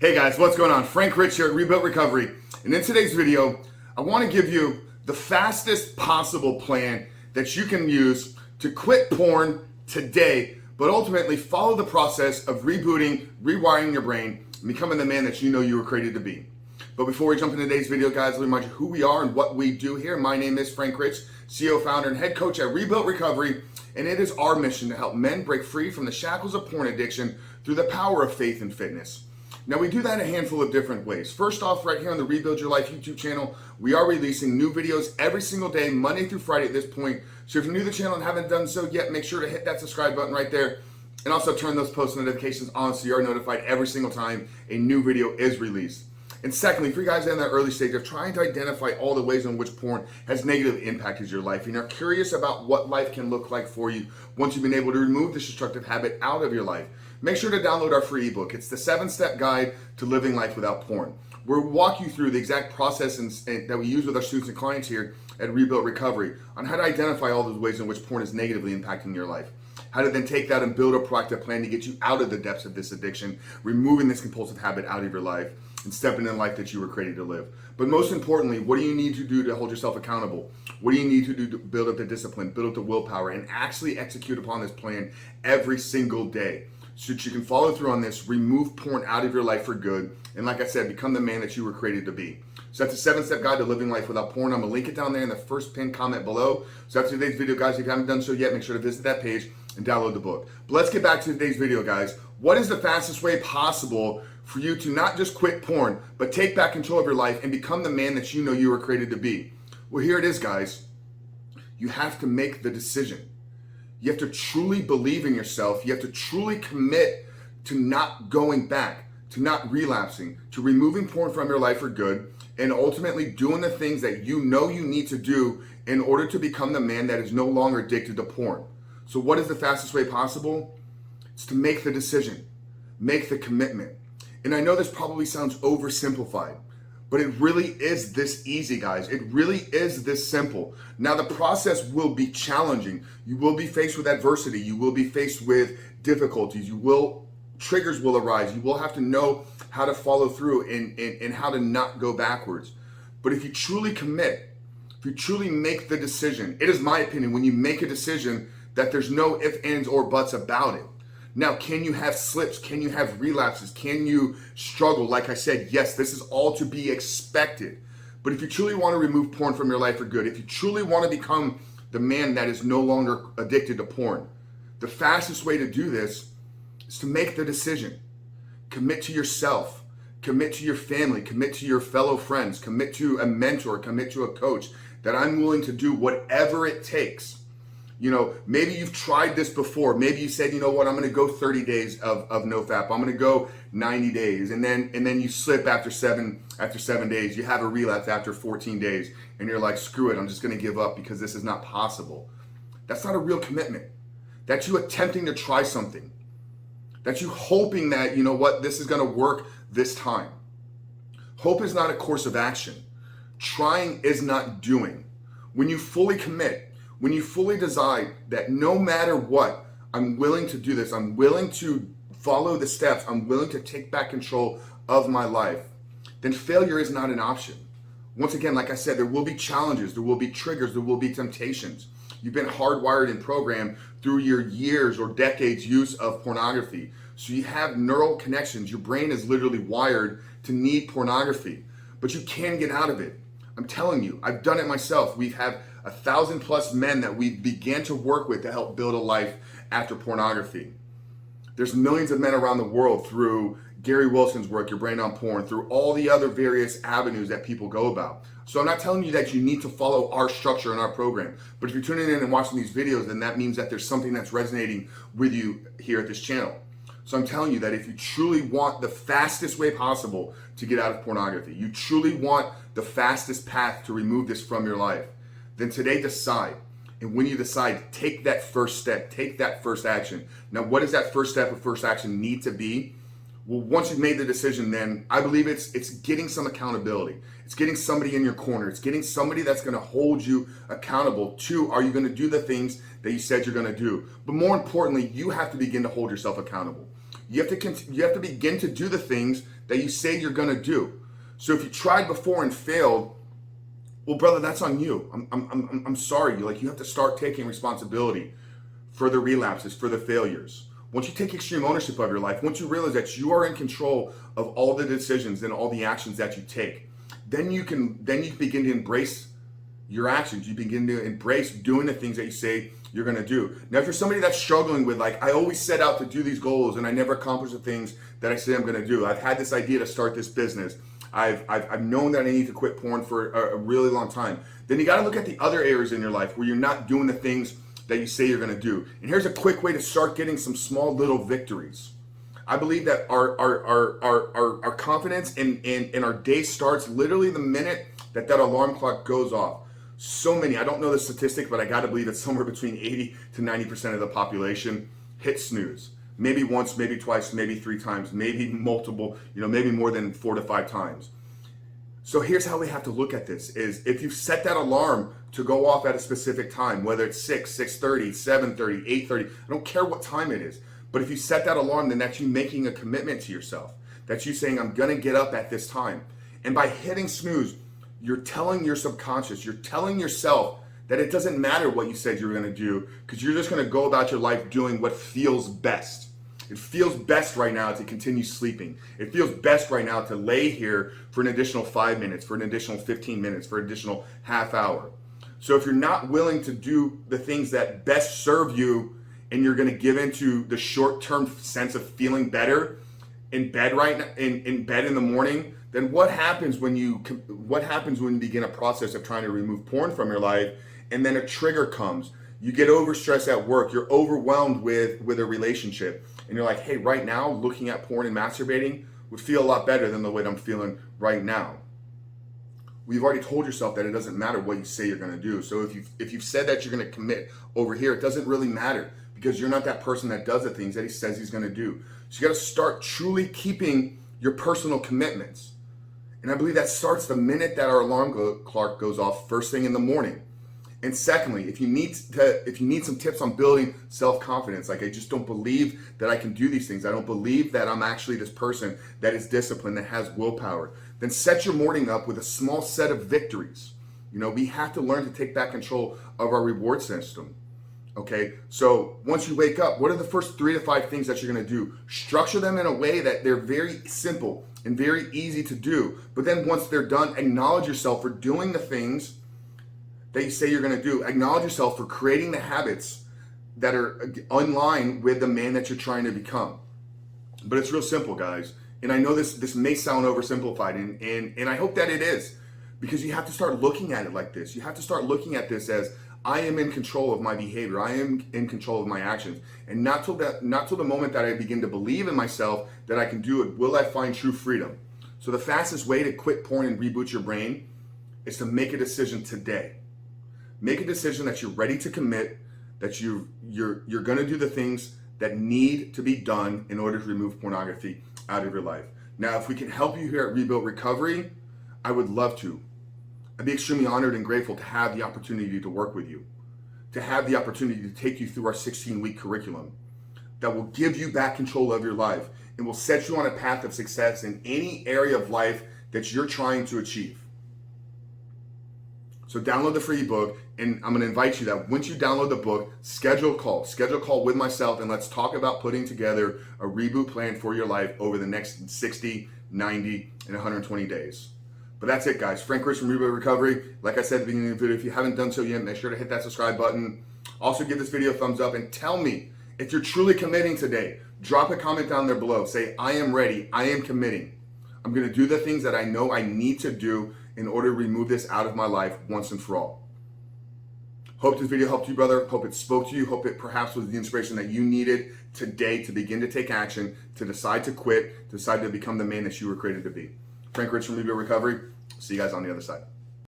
Hey guys, what's going on? Frank Rich here at Rebuilt Recovery. And in today's video, I want to give you the fastest possible plan that you can use to quit porn today, but ultimately follow the process of rebooting, rewiring your brain, and becoming the man that you know you were created to be. But before we jump into today's video, guys, let me remind you who we are and what we do here. My name is Frank Rich, CEO, founder, and head coach at Rebuilt Recovery, and it is our mission to help men break free from the shackles of porn addiction through the power of faith and fitness. Now, we do that in a handful of different ways. First off, right here on the Rebuild Your Life YouTube channel, we are releasing new videos every single day, Monday through Friday at this point. So if you're new to the channel and haven't done so yet, make sure to hit that subscribe button right there. And also turn those post notifications on so you are notified every single time a new video is released. And secondly, for you guys in that early stage of trying to identify all the ways in which porn has negatively impacted your life, and you're curious about what life can look like for you once you've been able to remove this destructive habit out of your life, make sure to download our free ebook. It's the 7-step guide to living life without porn. We'll walk you through the exact process that we use with our students and clients here at Rebuilt Recovery on how to identify all those ways in which porn is negatively impacting your life. How to then take that and build a proactive plan to get you out of the depths of this addiction, removing this compulsive habit out of your life, and stepping in the life that you were created to live. But most importantly, what do you need to do to hold yourself accountable? What do you need to do to build up the discipline, build up the willpower, and actually execute upon this plan every single day so that you can follow through on this, remove porn out of your life for good, and like I said, become the man that you were created to be. So that's a 7-step guide to living life without porn. I'm gonna link it down there in the first pinned comment below. So after today's video, guys, if you haven't done so yet, make sure to visit that page and download the book. But let's get back to today's video, guys. What is the fastest way possible for you to not just quit porn, but take back control of your life and become the man that you know you were created to be? Well, here it is, guys. You have to make the decision. You have to truly believe in yourself. You have to truly commit to not going back, to not relapsing, to removing porn from your life for good, and ultimately doing the things that you know you need to do in order to become the man that is no longer addicted to porn. So what is the fastest way possible? It's to make the decision, make the commitment. And I know this probably sounds oversimplified, but it really is this easy, guys. It really is this simple. Now, the process will be challenging. You will be faced with adversity. You will be faced with difficulties. Triggers will arise. You will have to know how to follow through and how to not go backwards. But if you truly commit, if you truly make the decision, it is my opinion, when you make a decision, that there's no ifs, ands, or buts about it. Now, can you have slips? Can you have relapses? Can you struggle? Like I said, yes, this is all to be expected. But if you truly want to remove porn from your life for good, if you truly want to become the man that is no longer addicted to porn, the fastest way to do this is to make the decision. Commit to yourself, commit to your family, commit to your fellow friends, commit to a mentor, commit to a coach, that I'm willing to do whatever it takes. You know, maybe you've tried this before. Maybe you said, you know what, I'm going to go 30 days of NoFap. I'm going to go 90 days. And then you slip after seven days. You have a relapse after 14 days. And you're like, screw it, I'm just going to give up because this is not possible. That's not a real commitment. That's you attempting to try something. That's you hoping that, you know what, this is going to work this time. Hope is not a course of action. Trying is not doing. When you fully commit, when you fully decide that no matter what, I'm willing to do this, I'm willing to follow the steps, I'm willing to take back control of my life, then failure is not an option. Once again, like I said, there will be challenges, there will be triggers, there will be temptations. You've been hardwired and programmed through your years or decades use of pornography. So you have neural connections. Your brain is literally wired to need pornography, but you can get out of it. I'm telling you, I've done it myself. We've had 1,000+ men that we began to work with to help build a life after pornography. There's millions of men around the world through Gary Wilson's work, Your Brain on Porn, through all the other various avenues that people go about. So I'm not telling you that you need to follow our structure and our program, but if you're tuning in and watching these videos, then that means that there's something that's resonating with you here at this channel. So I'm telling you that if you truly want the fastest way possible to get out of pornography, you truly want the fastest path to remove this from your life, then today decide. And when you decide, take that first step, take that first action. Now, what does that first step or first action need to be? Well, once you've made the decision, then I believe it's getting some accountability. It's getting somebody in your corner. It's getting somebody that's going to hold you accountable to, are you going to do the things that you said you're going to do? But more importantly, you have to begin to hold yourself accountable. You have to begin to do the things that you say you're gonna do. So if you tried before and failed, well, brother, that's on you. I'm sorry. You have to start taking responsibility for the relapses, for the failures. Once you take extreme ownership of your life, once you realize that you are in control of all the decisions and all the actions that you take, then you begin to embrace your actions. You begin to embrace doing the things that you say you're going to do. Now, if you're somebody that's struggling with, like, I always set out to do these goals and I never accomplish the things that I say I'm going to do. I've had this idea to start this business. I've known that I need to quit porn for a really long time. Then you got to look at the other areas in your life where you're not doing the things that you say you're going to do. And here's a quick way to start getting some small little victories. I believe that our confidence and our day starts literally the minute that alarm clock goes off. So many, I don't know the statistic, but I got to believe it's somewhere between 80 to 90% of the population hit snooze. Maybe once, maybe twice, maybe 3 times, maybe multiple, maybe more than 4 to 5 times. So here's how we have to look at this is if you've set that alarm to go off at a specific time, whether it's 6, 6:30, 7:30, 8:30, I don't care what time it is. But if you set that alarm, then that's you making a commitment to yourself. That's you saying, I'm gonna get up at this time. And by hitting snooze, you're telling your subconscious, you're telling yourself that it doesn't matter what you said you were gonna do because you're just gonna go about your life doing what feels best. It feels best right now to continue sleeping. It feels best right now to lay here for an additional 5 minutes, for an additional 15 minutes, for an additional half hour. So if you're not willing to do the things that best serve you and you're gonna give into the short-term sense of feeling better in bed in bed in the morning, then what happens when you begin a process of trying to remove porn from your life and then a trigger comes? You get overstressed at work, you're overwhelmed with a relationship, and you're like, hey, right now, looking at porn and masturbating would feel a lot better than the way I'm feeling right now. We've already told yourself that it doesn't matter what you say you're gonna do. So if you've said that you're gonna commit over here, it doesn't really matter because you're not that person that does the things that he says he's gonna do. So you gotta start truly keeping your personal commitments. And I believe that starts the minute that our alarm clock goes off first thing in the morning. And secondly, if you need some tips on building self-confidence, like I just don't believe that I can do these things, I don't believe that I'm actually this person that is disciplined, that has willpower, then set your morning up with a small set of victories. We have to learn to take back control of our reward system. Okay, so once you wake up, what are the first 3 to 5 things that you're gonna do? Structure them in a way that they're very simple and very easy to do. But then once they're done, acknowledge yourself for doing the things that you say you're gonna do. Acknowledge yourself for creating the habits that are in line with the man that you're trying to become. But it's real simple, guys. And I know this may sound oversimplified, and I hope that it is, because you have to start looking at it like this. You have to start looking at this as, I am in control of my behavior. I am in control of my actions. And not till the moment that I begin to believe in myself that I can do it, will I find true freedom. So the fastest way to quit porn and reboot your brain is to make a decision today. Make a decision that you're ready to commit, that you're gonna do the things that need to be done in order to remove pornography out of your life. Now, if we can help you here at Rebuilt Recovery, I would love to. I'd be extremely honored and grateful to have the opportunity to work with you, to have the opportunity to take you through our 16-week curriculum that will give you back control of your life and will set you on a path of success in any area of life that you're trying to achieve. So download the free ebook, and I'm gonna invite you that once you download the book, schedule a call with myself, and let's talk about putting together a reboot plan for your life over the next 60, 90, and 120 days. But that's it, guys. Frank Rich from Reboot Recovery. Like I said at the beginning of the video, if you haven't done so yet, make sure to hit that subscribe button. Also, give this video a thumbs up and tell me if you're truly committing today. Drop a comment down there below. Say, I am ready. I am committing. I'm going to do the things that I know I need to do in order to remove this out of my life once and for all. Hope this video helped you, brother. Hope it spoke to you. Hope it perhaps was the inspiration that you needed today to begin to take action, to decide to quit, to decide to become the man that you were created to be. Frank Rich from Ebook Recovery. See you guys on the other side.